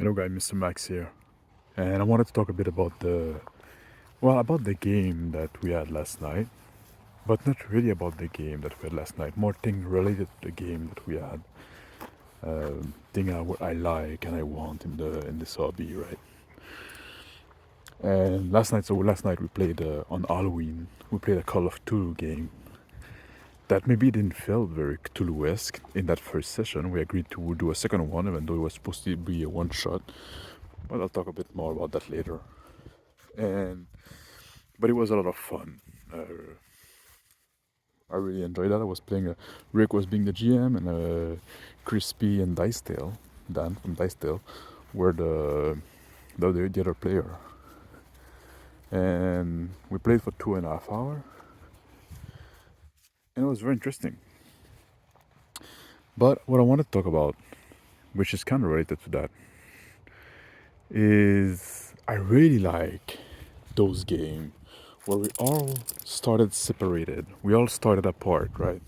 Hello guys, Mr. Max here. And I wanted to talk a bit about the game that we had last night, but not really about the game that we had last night, more things related to the game that we had. Thing I like and I want in this hobby, right? And last night we played on Halloween. We played a Call of Cthulhu game that maybe didn't feel very Cthulhu-esque in that first session. We agreed to do a second one, even though it was supposed to be a one shot. But I'll talk a bit more about that later. And but it was a lot of fun. I really enjoyed that. I was playing. Rick was being the GM, and Crispy and Dicedale, Dan from Dicedale, were the other player. And we played for 2.5 hours, and it was very interesting. But what I want to talk about, which is kind of related to that, is I really like those games where we all started separated. We all started apart, right?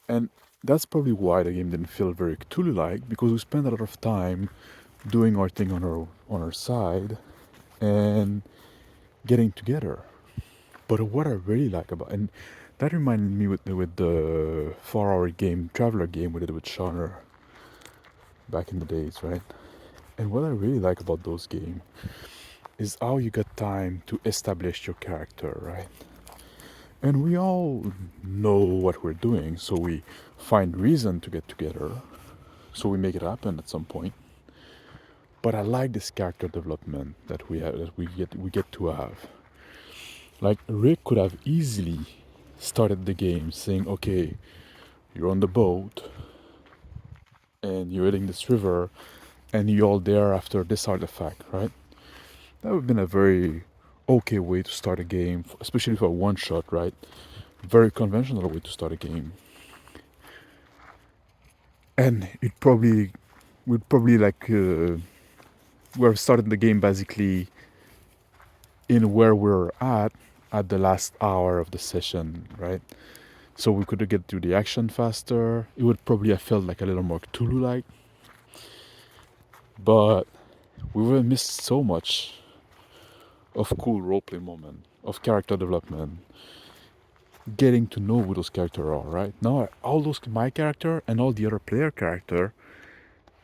And that's probably why the game didn't feel very Cthulhu-like, because we spent a lot of time doing our thing on our side and getting together. But what I really like about, and that reminded me with the 4 hour game, Traveler game we did with Shauner back in the days, right? And what I really like about those games is how you got time to establish your character, right? And we all know what we're doing, so we find reason to get together, so we make it happen at some point. But I like this character development that we get to have. Like Rick could have easily started the game saying, "Okay, you're on the boat and you're hitting this river, and you're all there after this artifact, right?" That would have been a very okay way to start a game, especially for a one shot, right? Very conventional way to start a game. And it probably would probably like we're starting the game basically in where we're at the last hour of the session, right? So we could get to the action faster. It would probably have felt like a little more Cthulhu-like, but we would have missed so much of cool roleplay moment, of character development, getting to know who those characters are, right? Now, all those my character and all the other player character,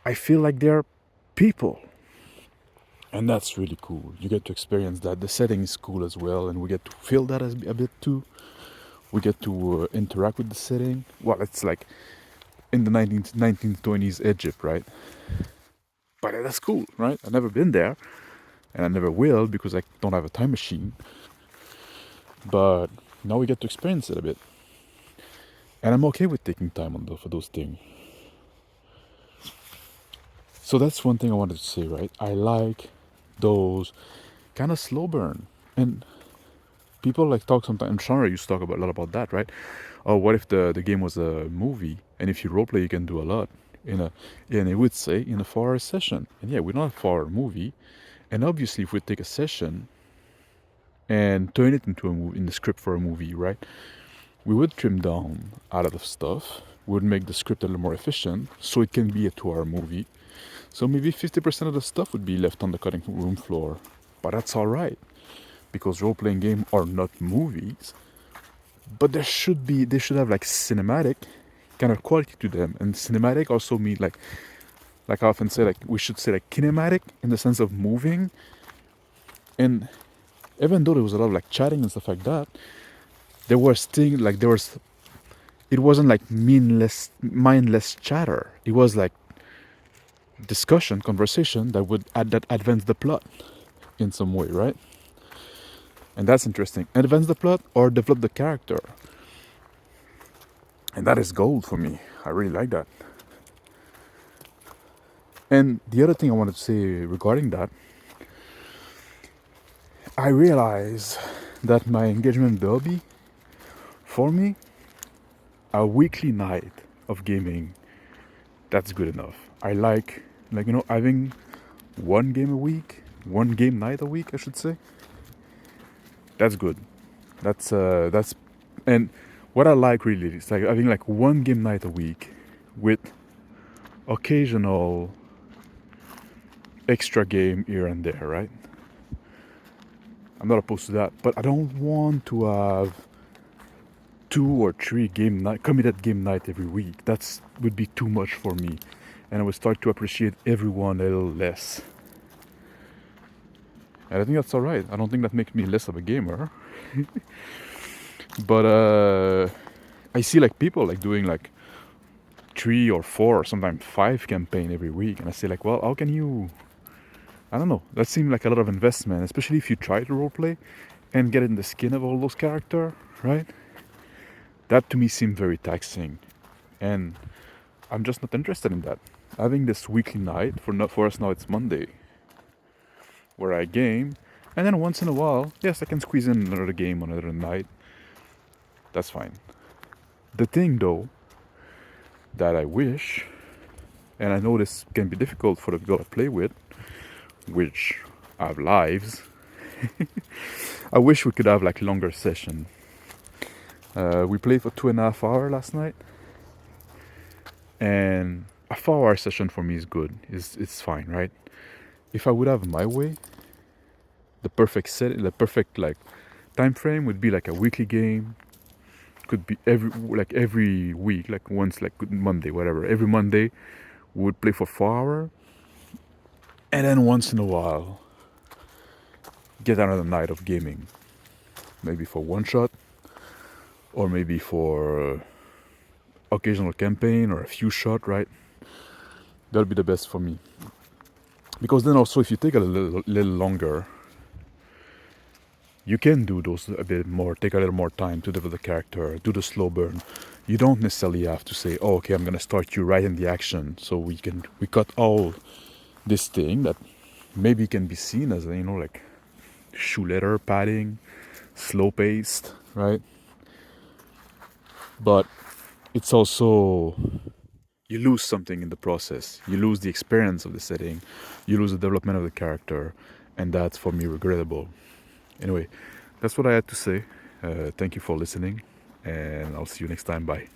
I feel like they're people, and that's really cool. You get to experience that. The setting is cool as well, and we get to feel that as a bit too. We get to interact with the setting. Well, it's like in the 1920s Egypt, right? But that's cool, right? I've never been there, and I never will because I don't have a time machine. But now we get to experience it a bit, and I'm okay with taking time for those things. So that's one thing I wanted to say, right? I like those kind of slow burn, and people like talk sometimes. And Shanra used to talk about a lot about that, right? Oh, what if the game was a movie, and if you roleplay, you can do a lot in a, and it would say in a 4 hour session. And yeah, we're not a 4 hour movie, and obviously, if we take a session and turn it into a movie in the script for a movie, right? We would trim down a lot of stuff. We would make the script a little more efficient, so it can be a 2 hour movie. So maybe 50% of the stuff would be left on the cutting room floor, but that's all right because role playing games are not movies. But they should have like cinematic kind of quality to them, and cinematic also mean like I often say, like we should say like kinematic in the sense of moving. And even though there was a lot of like chatting and stuff like that, there was still like there was it wasn't like mindless chatter. It was like discussion, conversation that advance the plot in some way, right? And that's interesting. Advance the plot or develop the character, and that is gold for me. I really like that. And the other thing I wanted to say regarding that, I realized that my engagement derby, for me, a weekly night of gaming, that's good enough. I like having one game a week, one game night a week, I should say. That's good. That's and what I like really is like having like one game night a week with occasional extra game here and there, right? I'm not opposed to that, but I don't want to have 2 or 3 committed game night every week. That would be too much for me, and I would start to appreciate everyone a little less. And I think that's all right. I don't think that makes me less of a gamer. But I see like people like doing like 3 or 4 or sometimes 5 campaign every week, and I say like, well, how can you? I don't know. That seems like a lot of investment, especially if you try to roleplay and get in the skin of all those characters, right? That to me seemed very taxing, and I'm just not interested in that. Having this weekly night for us now, it's Monday, where I game, and then once in a while, yes, I can squeeze in another game on another night. That's fine. The thing though that I wish, and I know this can be difficult for the people I play with, which have lives. I wish we could have like longer session. We played for 2.5 hours last night, and a 4 hour session for me is good. It's fine, right? If I would have my way, the perfect like time frame would be like a weekly game. Could be every week, like once, like Monday, whatever. Every Monday, we would play for 4 hours, and then once in a while, get another night of gaming. Maybe for one shot, or maybe for occasional campaign or a few shot, right? That'll be the best for me. Because then also, if you take a little longer, you can do those a bit more, take a little more time to develop the character, do the slow burn. You don't necessarily have to say, oh, okay, I'm gonna start you right in the action, so we cut all this thing that maybe can be seen as, like shoe leather padding, slow paced, right? But it's also, you lose something in the process. You lose the experience of the setting, you lose the development of the character, and that's for me regrettable. Anyway, that's what I had to say. Thank you for listening, and I'll see you next time. Bye.